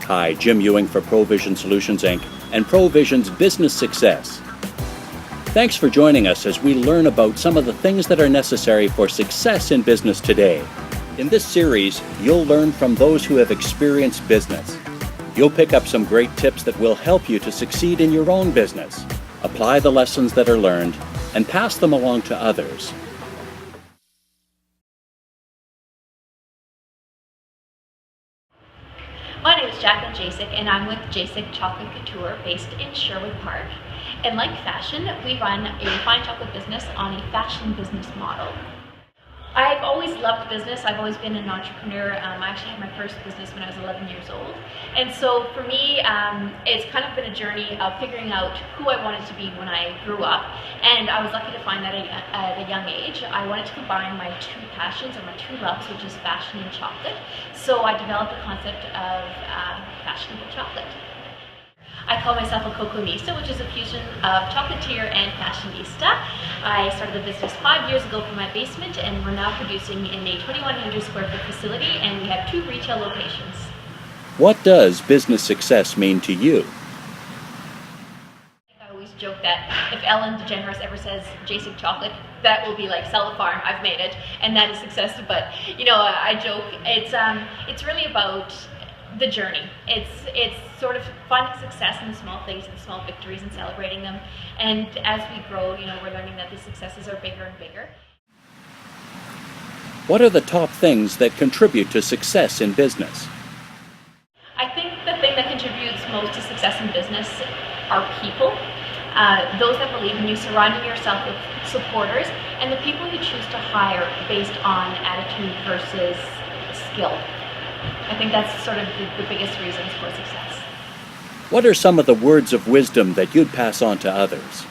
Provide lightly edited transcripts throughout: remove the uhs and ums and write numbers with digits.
Hi, Jim Ewing for ProVision Solutions Inc. and ProVision's Business Success. Thanks for joining us as we learn about some of the things that are necessary for success in business today. In this series, you'll learn from those who have experienced business. You'll pick up some great tips that will help you to succeed in your own business, apply the lessons that are learned, and pass them along to others. My name is Jacqueline Jacek and I'm with JACEK Chocolate Couture based in Sherwood Park. And like fashion, we run a fine chocolate business on a fashion business model. I've always loved business. I've always been an entrepreneur. I actually had my first business when I was 11 years old. And so for me, it's kind of been a journey of figuring out who I wanted to be when I grew up. And I was lucky to find that at a young age. I wanted to combine my two passions or my two loves, which is fashion and chocolate. So I developed the concept of fashionable chocolate. I call myself a Cocoanista, which is a fusion of chocolatier and fashionista. I started the business 5 years ago from my basement, and we're now producing in a 2,100 square foot facility, and we have 2 retail locations. What does business success mean to you? I always joke that if Ellen DeGeneres ever says JACEK Chocolate, that will be like, sell the farm, I've made it, and that is success. But I joke, it's really about the journey. It's sort of finding success in the small things, the small victories, and celebrating them. And as we grow, we're learning that the successes are bigger and bigger. What are the top things that contribute to success in business? I think the thing that contributes most to success in business are people. Those that believe in you, surrounding yourself with supporters, and the people you choose to hire based on attitude versus skill. I think that's sort of the biggest reasons for success. What are some of the words of wisdom that you'd pass on to others?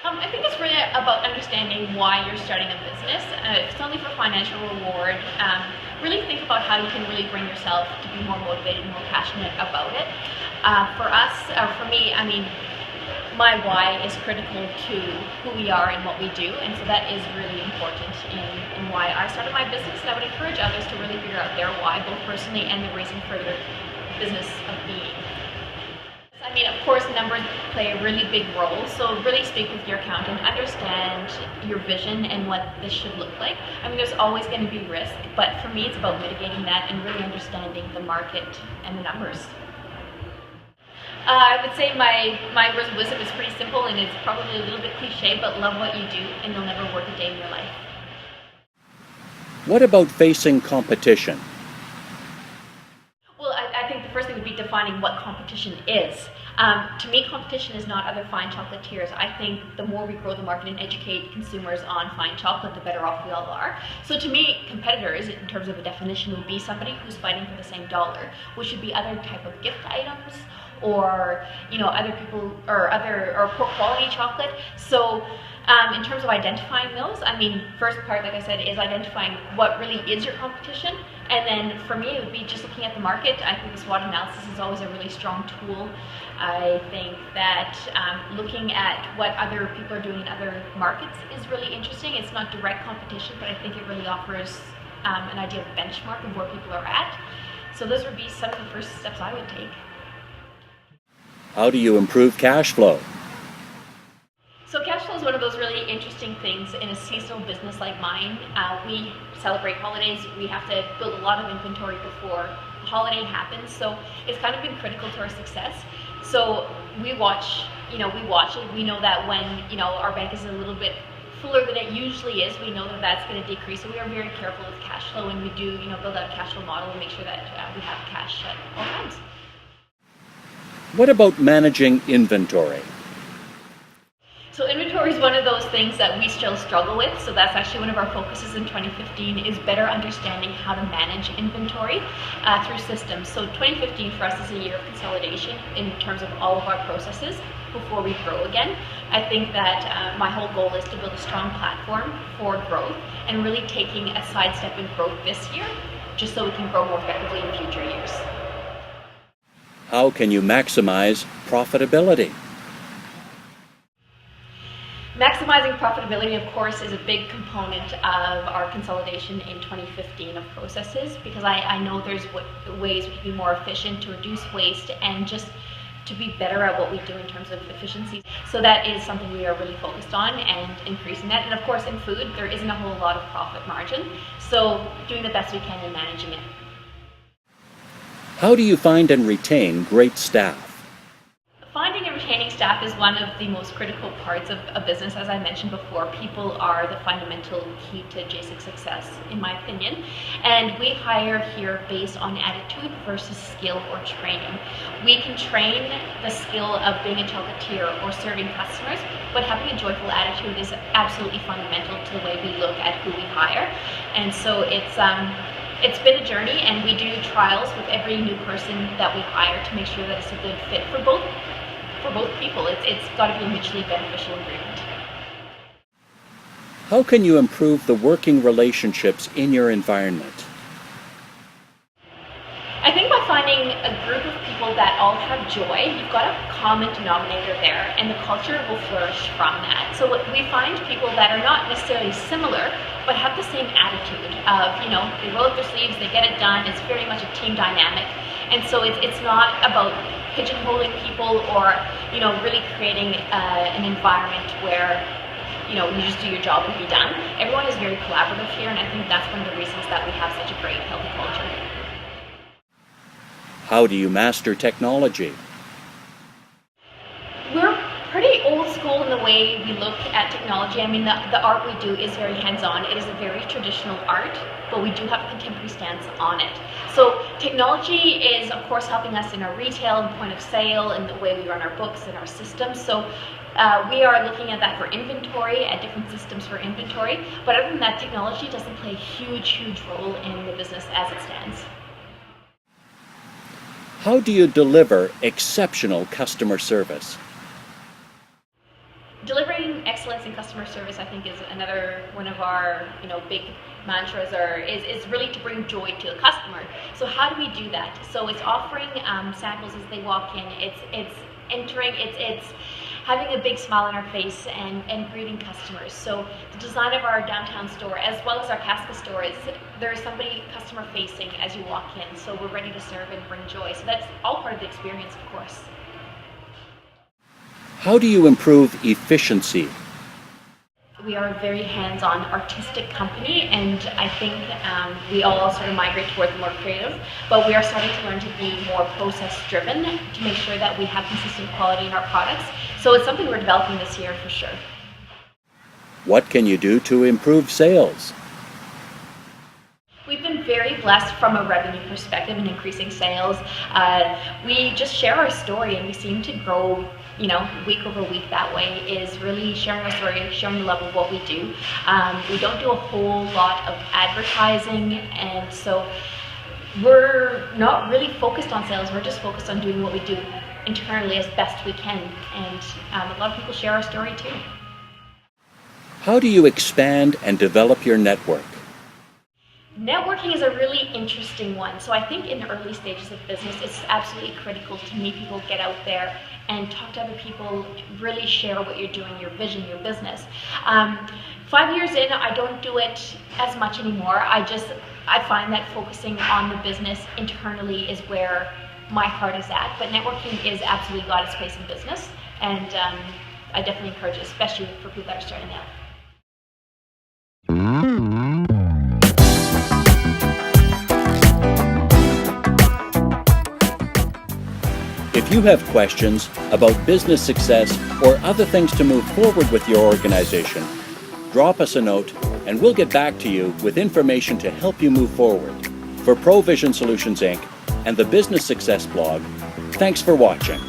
I think it's really about understanding why you're starting a business. If it's only for financial reward, really think about how you can really bring yourself to be more motivated and more passionate about it. For us, or for me, my why is critical to who we are and what we do, and so that is really important in why I started my business. And I would encourage others to really figure out their why, both personally and the reason for their business of being. Of course, numbers play a really big role, so really speak with your accountant, understand your vision and what this should look like. There's always going to be risk, but for me it's about mitigating that and really understanding the market and the numbers. I would say my words of wisdom is pretty simple, and it's probably a little bit cliche, but love what you do and you'll never work a day in your life. What about facing competition? Well, I think the first thing would be defining what competition is. To me, competition is not other fine chocolatiers. I think the more we grow the market and educate consumers on fine chocolate, the better off we all are. So to me, competitors, in terms of a definition, would be somebody who's fighting for the same dollar, which would be other type of gift items, or other people, or poor quality chocolate. So in terms of identifying those, first part, like I said, is identifying what really is your competition. And then for me, it would be just looking at the market. I think the SWOT analysis is always a really strong tool. I think that looking at what other people are doing in other markets is really interesting. It's not direct competition, but I think it really offers an idea of benchmark of where people are at. So those would be some of the first steps I would take. How do you improve cash flow? So cash flow is one of those really interesting things in a seasonal business like mine. We celebrate holidays. We have to build a lot of inventory before the holiday happens. So it's kind of been critical to our success. So we watch it. We know that when, our bank is a little bit fuller than it usually is, we know that that's going to decrease. So we are very careful with cash flow, and we do, build out a cash flow model and make sure that we have cash at all times. What about managing inventory? So inventory is one of those things that we still struggle with. So that's actually one of our focuses in 2015 is better understanding how to manage inventory through systems. So 2015 for us is a year of consolidation in terms of all of our processes before we grow again. I think that my whole goal is to build a strong platform for growth and really taking a sidestep in growth this year, just so we can grow more effectively in future years. How can you maximize profitability? Maximizing profitability, of course, is a big component of our consolidation in 2015 of processes, because I know there's ways we can be more efficient to reduce waste and just to be better at what we do in terms of efficiency. So that is something we are really focused on and increasing that. And of course, in food, there isn't a whole lot of profit margin, so doing the best we can in managing it. How do you find and retain great staff? Finding and retaining staff is one of the most critical parts of a business. As I mentioned before, people are the fundamental key to JACEK success, in my opinion. And we hire here based on attitude versus skill or training. We can train the skill of being a chocolatier or serving customers, but having a joyful attitude is absolutely fundamental to the way we look at who we hire. And so it's been a journey, and we do trials with every new person that we hire to make sure that it's a good fit for both people. It's got to be a mutually beneficial agreement. How can you improve the working relationships in your environment? I think by finding a group of people that all have joy, you've got a common denominator there, and the culture will flourish from that. So we find people that are not necessarily similar, but have the same attitude of, they roll up their sleeves, they get it done. It's very much a team dynamic. And so it's not about pigeonholing people or, really creating an environment where, you just do your job and be done. Everyone is very collaborative here, and I think that's one of the reasons that we have such a great, healthy culture. How do you master technology? We're pretty old school in the way we look at technology. I mean, the art we do is very hands-on. It is a very traditional art, but we do have a contemporary stance on it. So technology is, of course, helping us in our retail and point of sale and the way we run our books and our systems. So we are looking at that for inventory, at different systems for inventory. But other than that, technology doesn't play a huge role in the business as it stands. How do you deliver exceptional customer service? Delivering excellence in customer service, I think, is another one of our big mantras, is really to bring joy to the customer. So how do we do that? So it's offering samples as they walk in. It's entering. It's having a big smile on our face and greeting customers. So the design of our downtown store, as well as our Casca store, there is somebody customer facing as you walk in. So we're ready to serve and bring joy. So that's all part of the experience, of course. How do you improve efficiency? We are a very hands-on artistic company, and I think we all sort of migrate towards more creative, but we are starting to learn to be more process-driven to make sure that we have consistent quality in our products. So it's something we're developing this year for sure. What can you do to improve sales? We've been very blessed from a revenue perspective in increasing sales. We just share our story, and we seem to grow week over week that way, is really sharing our story, showing the love of what we do. We don't do a whole lot of advertising, and so we're not really focused on sales. We're just focused on doing what we do internally as best we can, and a lot of people share our story too. How do you expand and develop your network? Networking is a really interesting one. So I think in the early stages of business, it's absolutely critical to meet people, get out there and talk to other people, really share what you're doing, your vision, your business. 5 years in, I don't do it as much anymore. I find that focusing on the business internally is where my heart is at. But networking is absolutely got its place in business, and I definitely encourage it, especially for people that are starting out. If you have questions about business success or other things to move forward with your organization, drop us a note and we'll get back to you with information to help you move forward. For Provision Solutions Inc. and the Business Success blog, thanks for watching.